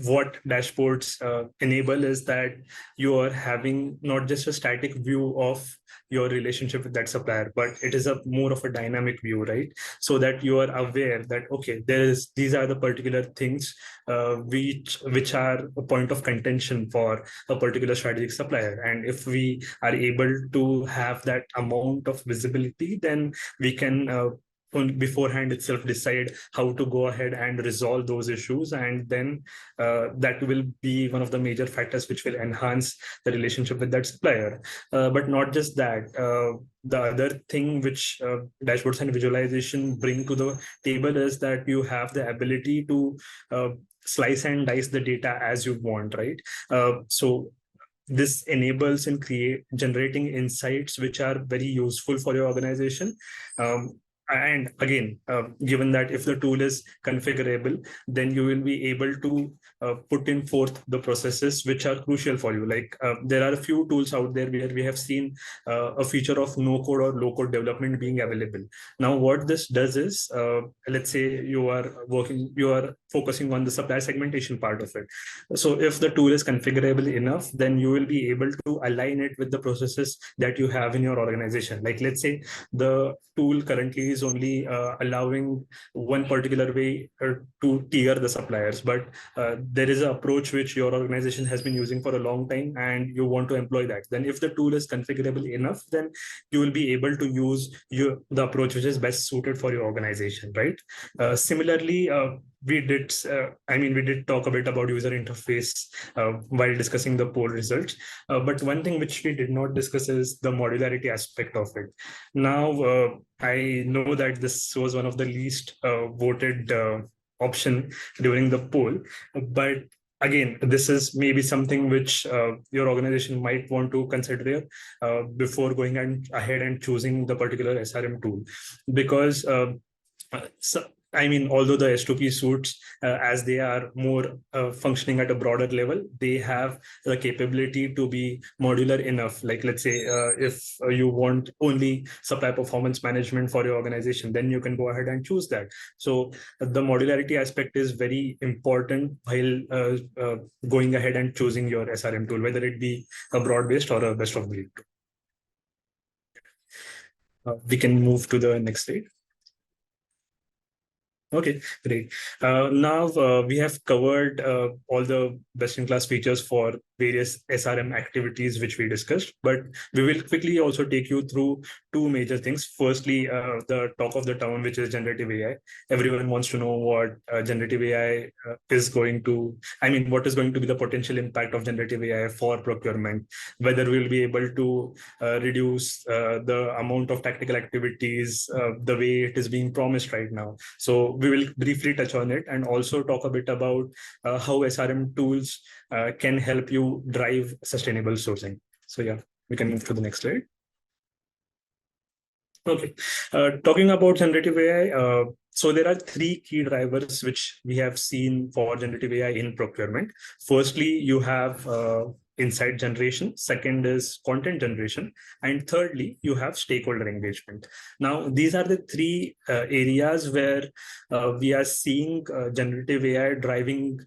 what dashboards enable is that you are having not just a static view of your relationship with that supplier, but it is a more of a dynamic view, right? So that you are aware that, okay, these are the particular things which are a point of contention for a particular strategic supplier. And if we are able to have that amount of visibility, then we can beforehand itself decide how to go ahead and resolve those issues, and then that will be one of the major factors which will enhance the relationship with that supplier. But not just that, the other thing which dashboards and visualization bring to the table is that you have the ability to slice and dice the data as you want, right? So this enables and generating insights which are very useful for your organization. And again, given that if the tool is configurable, then you will be able to put in forth the processes which are crucial for you. Like there are a few tools out there where we have seen a feature of no code or low code development being available. Now, what this does is, let's say you are focusing on the supply segmentation part of it. So if the tool is configurable enough, then you will be able to align it with the processes that you have in your organization. Like let's say the tool currently is only allowing one particular way to tier the suppliers, but there is an approach which your organization has been using for a long time and you want to employ that. Then if the tool is configurable enough, then you will be able to use the approach which is best suited for your organization, right? Similarly, we did talk a bit about user interface while discussing the poll results, but one thing which we did not discuss is the modularity aspect of it. Now, I know that this was one of the least voted option during the poll, but again, this is maybe something which your organization might want to consider before going ahead and choosing the particular SRM tool, because although the S2P suites, as they are more functioning at a broader level, they have the capability to be modular enough. Like let's say if you want only supply performance management for your organization, then you can go ahead and choose that. So the modularity aspect is very important while going ahead and choosing your SRM tool, whether it be a broad-based or a best-of-breed tool. We can move to the next slide. Okay, great. Now we have covered all the best-in-class features for various SRM activities which we discussed, but we will quickly also take you through two major things. Firstly, the talk of the town, which is generative AI. Everyone wants to know what generative AI is going to, what is going to be the potential impact of generative AI for procurement, whether we will be able to reduce the amount of tactical activities the way it is being promised right now. So we will briefly touch on it and also talk a bit about how SRM tools can help you drive sustainable sourcing. So yeah, we can move to the next slide. Okay, talking about generative AI, so there are three key drivers which we have seen for generative AI in procurement. Firstly, you have insight generation. Second is content generation. And thirdly, you have stakeholder engagement. Now, these are the three areas where we are seeing generative AI driving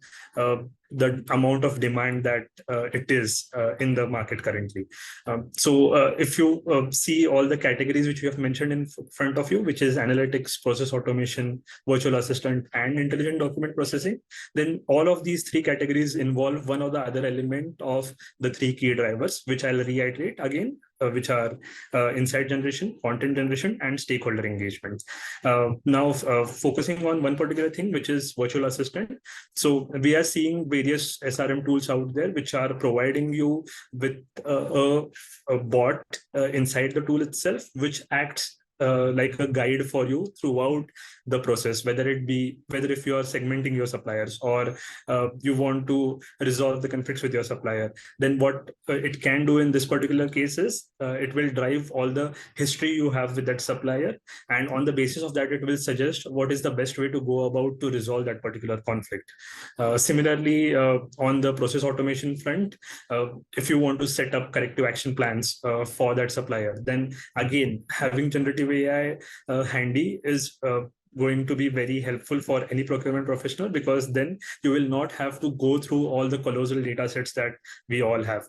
the amount of demand that it is in the market currently. So if you see all the categories which we have mentioned in front of you, which is analytics, process automation, virtual assistant, and intelligent document processing, then all of these three categories involve one or the other element of the three key drivers, which I'll reiterate again, which are insight generation, content generation, and stakeholder engagement. Now, focusing on one particular thing, which is virtual assistant. So we are seeing various SRM tools out there which are providing you with a bot inside the tool itself, which acts like a guide for you throughout the process, whether if you are segmenting your suppliers or you want to resolve the conflicts with your supplier, then what it can do in this particular case is it will drive all the history you have with that supplier, and on the basis of that, it will suggest what is the best way to go about to resolve that particular conflict. Similarly, on the process automation front, if you want to set up corrective action plans for that supplier, then again, having generative AI handy is going to be very helpful for any procurement professional, because then you will not have to go through all the colossal data sets that we all have.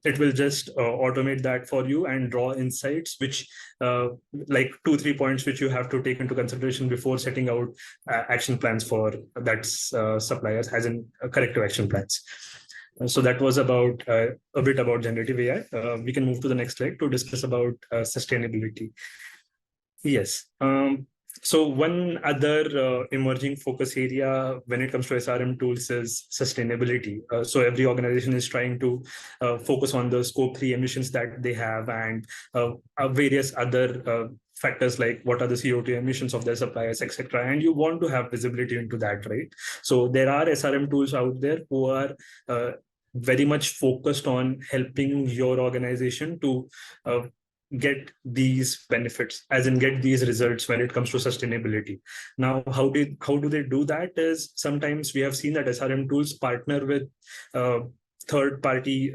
It will just automate that for you and draw insights, which like 2-3 points which you have to take into consideration before setting out action plans for that suppliers, as in corrective action plans. So that was about a bit about generative AI. We can move to the next slide to discuss about sustainability. Yes. So one other emerging focus area when it comes to SRM tools is sustainability. So every organization is trying to focus on the scope 3 emissions that they have, and various other factors like what are the CO2 emissions of their suppliers, etc. And you want to have visibility into that, right? So there are SRM tools out there who are very much focused on helping your organization to get these benefits, as in get these results when it comes to sustainability. Now, how do they do that is sometimes we have seen that SRM tools partner with uh, third party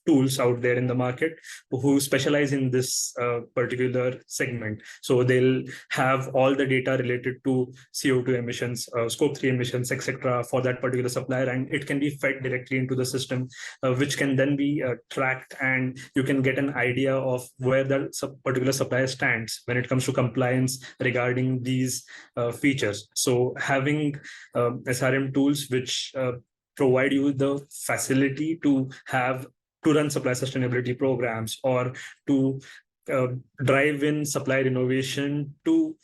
tools out there in the market who specialize in this particular segment. So they'll have all the data related to CO2 emissions, scope 3 emissions, etc. for that particular supplier, and it can be fed directly into the system, which can then be tracked, and you can get an idea of where that particular supplier stands when it comes to compliance regarding these features. So having SRM tools which provide you the facility to run supply sustainability programs, or to drive in supplier innovation to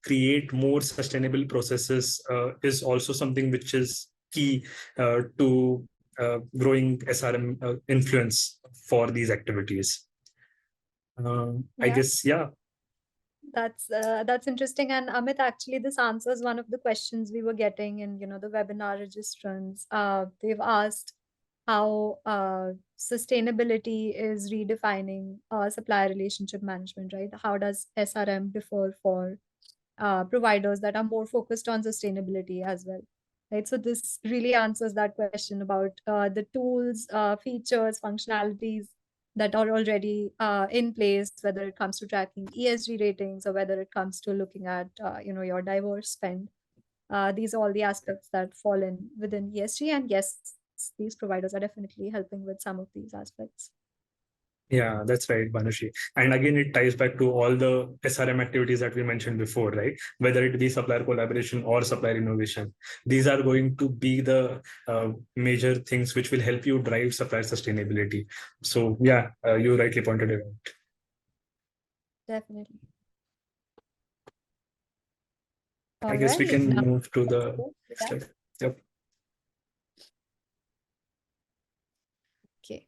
create more sustainable processes is also something which is key to growing SRM influence for these activities. I guess, yeah. That's interesting. And Amit, actually, this answers one of the questions we were getting in, the webinar registrants. They've asked how sustainability is redefining supplier relationship management, right? How does SRM differ for providers that are more focused on sustainability as well, right? So this really answers that question about the tools, features, functionalities that are already in place, whether it comes to tracking ESG ratings or whether it comes to looking at your diverse spend. These are all the aspects that fall in within ESG, and yes, these providers are definitely helping with some of these aspects. Yeah, that's right, Banushi. And again, it ties back to all the SRM activities that we mentioned before, right? Whether it be supplier collaboration or supplier innovation, these are going to be the major things which will help you drive supplier sustainability. So yeah, you rightly pointed it out. Definitely. I guess we can move to the next slide. Yep. Okay.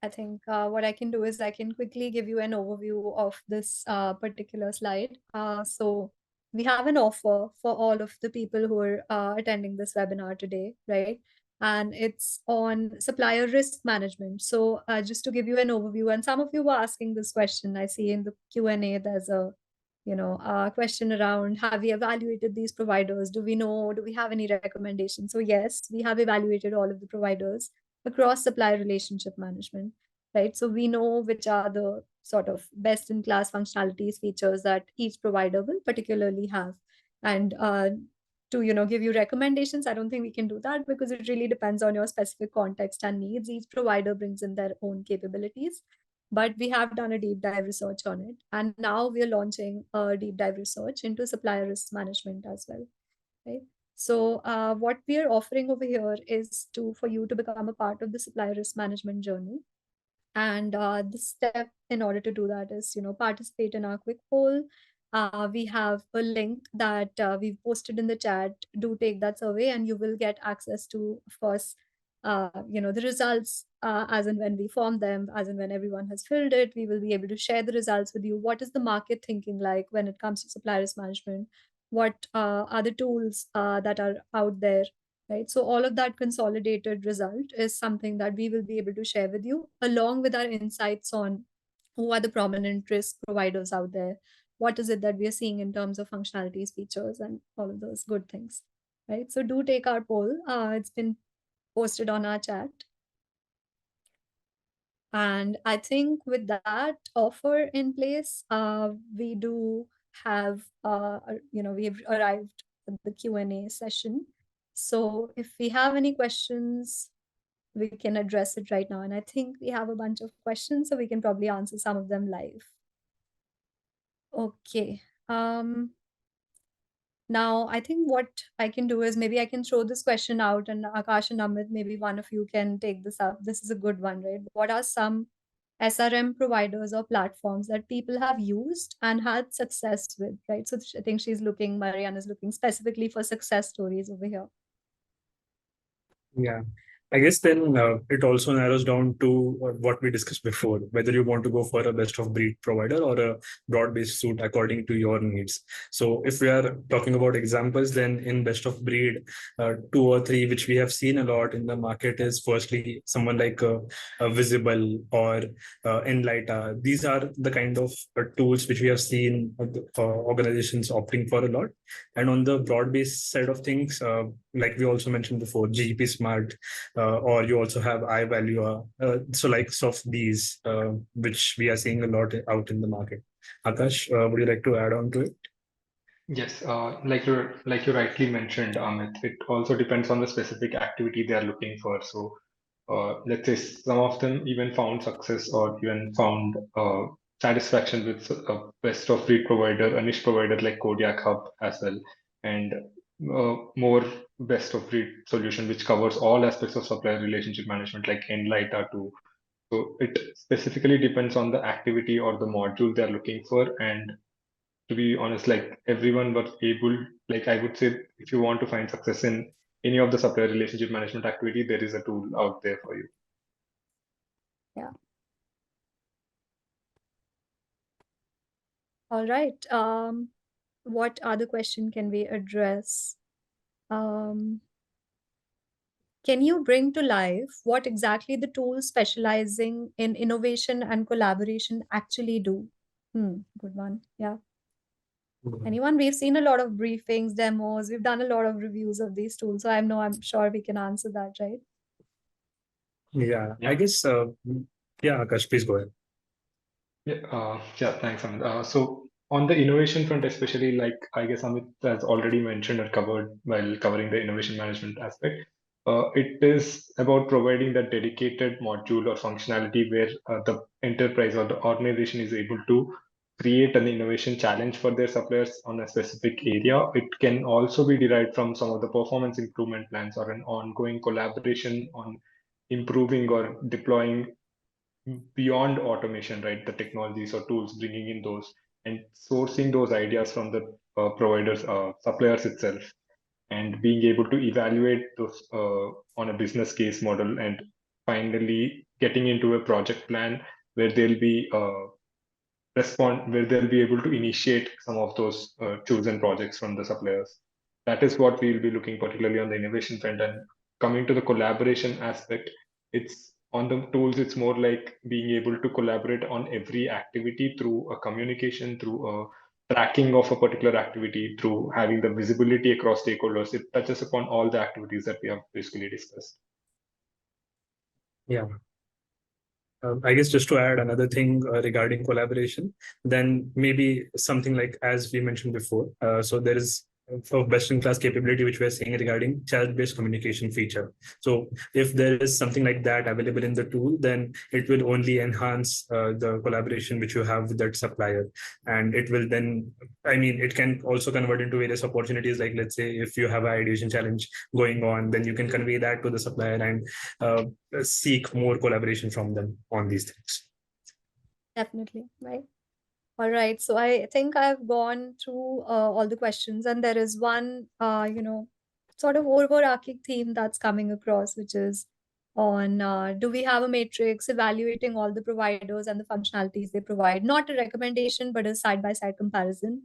I think what I can do is I can quickly give you an overview of this particular slide. So we have an offer for all of the people who are attending this webinar today, right? And it's on supplier risk management. So just to give you an overview, and some of you were asking this question, I see in the Q&A, there's a question around, have we evaluated these providers? Do we have any recommendations? So yes, we have evaluated all of the providers across supplier relationship management, right? So we know which are the sort of best in class functionalities, features that each provider will particularly have. And to give you recommendations, I don't think we can do that because it really depends on your specific context and needs. Each provider brings in their own capabilities, but we have done a deep dive research on it, and now we are launching a deep dive research into supplier risk management as well, right? So what we are offering over here is for you to become a part of the supplier risk management journey. And the step in order to do that is, participate in our quick poll. We have a link that we've posted in the chat. Do take that survey and you will get access to, of course, the results as and when we form them, as and when everyone has filled it. We will be able to share the results with you. What is the market thinking like when it comes to supplier risk management? What are the tools that are out there? Right. So all of that consolidated result is something that we will be able to share with you, along with our insights on who are the prominent risk providers out there. What is it that we are seeing in terms of functionalities, features, and all of those good things. Right. So do take our poll. It's been posted on our chat. And I think with that offer in place, we do have, we've arrived at the Q&A session. So if we have any questions, we can address it right now. And I think we have a bunch of questions, so we can probably answer some of them live. Okay. Now, I think what I can do is maybe I can throw this question out, and Akash and Amit, maybe one of you can take this up. This is a good one, right? What are some SRM providers or platforms that people have used and had success with, right? So I think Marianne is looking specifically for success stories over here. Yeah. I guess then it also narrows down to what we discussed before, whether you want to go for a best of breed provider or a broad-based suite according to your needs. So if we are talking about examples, then in best of breed, 2 or 3, which we have seen a lot in the market is firstly, someone like a Visible or Enlighta. These are the kind of tools which we have seen organizations opting for a lot. And on the broad-based side of things, like we also mentioned before, GP Smart, or you also have iValue. So likes of these, which we are seeing a lot out in the market. Akash, would you like to add on to it? Yes, like you rightly mentioned, Amit, it also depends on the specific activity they are looking for. So, let's say some of them even found success or even found satisfaction with a best of breed provider, a niche provider like Kodiak Hub as well, and more best of breed solution which covers all aspects of supplier relationship management like Enlighta too. So it specifically depends on the activity or the module they're looking for. And to be honest, like everyone was able, like I would say, if you want to find success in any of the supplier relationship management activity, there is a tool out there for you. Yeah. All right. What other question can we address? Can you bring to life what exactly the tools specializing in innovation and collaboration actually do? Good one. Yeah. Anyone? We've seen a lot of briefings, demos. We've done a lot of reviews of these tools. So I'm sure we can answer that, right? Yeah, I guess, yeah, Akash, please go ahead. Yeah, thanks, Amit. So on the innovation front, especially, like I guess Amit has already mentioned or covered while covering the innovation management aspect, it is about providing that dedicated module or functionality where the enterprise or the organization is able to create an innovation challenge for their suppliers on a specific area. It can also be derived from some of the performance improvement plans or an ongoing collaboration on improving or deploying beyond automation, right? The technologies or tools, bringing in those and sourcing those ideas from the providers, suppliers itself, and being able to evaluate those on a business case model, and finally getting into a project plan where they'll be where they'll be able to initiate some of those chosen projects from the suppliers. That is what we'll be looking particularly on the innovation front. And coming to the collaboration aspect, it's on the tools, it's more like being able to collaborate on every activity through a communication, through a tracking of a particular activity, through having the visibility across stakeholders. It touches upon all the activities that we have basically discussed. Yeah. I guess just to add another thing regarding collaboration, then maybe something like, as we mentioned before, so there is a best-in-class capability which we are seeing regarding chat-based communication feature. So if there is something like that available in the tool, then it will only enhance the collaboration which you have with that supplier. And it will then, I mean, it can also convert into various opportunities. Like, let's say if you have an ideation challenge going on, then you can convey that to the supplier and seek more collaboration from them on these things. Definitely, right. All right. So I think I've gone through all the questions, and there is one, sort of overarching theme that's coming across, which is on do we have a matrix evaluating all the providers and the functionalities they provide? Not a recommendation, but a side-by-side comparison.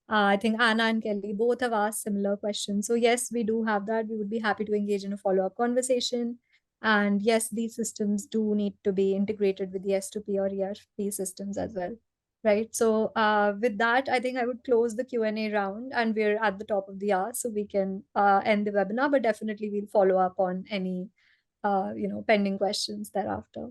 I think Anna and Kelly both have asked similar questions. So yes, we do have that. We would be happy to engage in a follow-up conversation. And yes, these systems do need to be integrated with the S2P or ERP systems as well. Right. So with that, I think I would close the Q&A round, and we're at the top of the hour, so we can end the webinar, but definitely we'll follow up on any pending questions thereafter.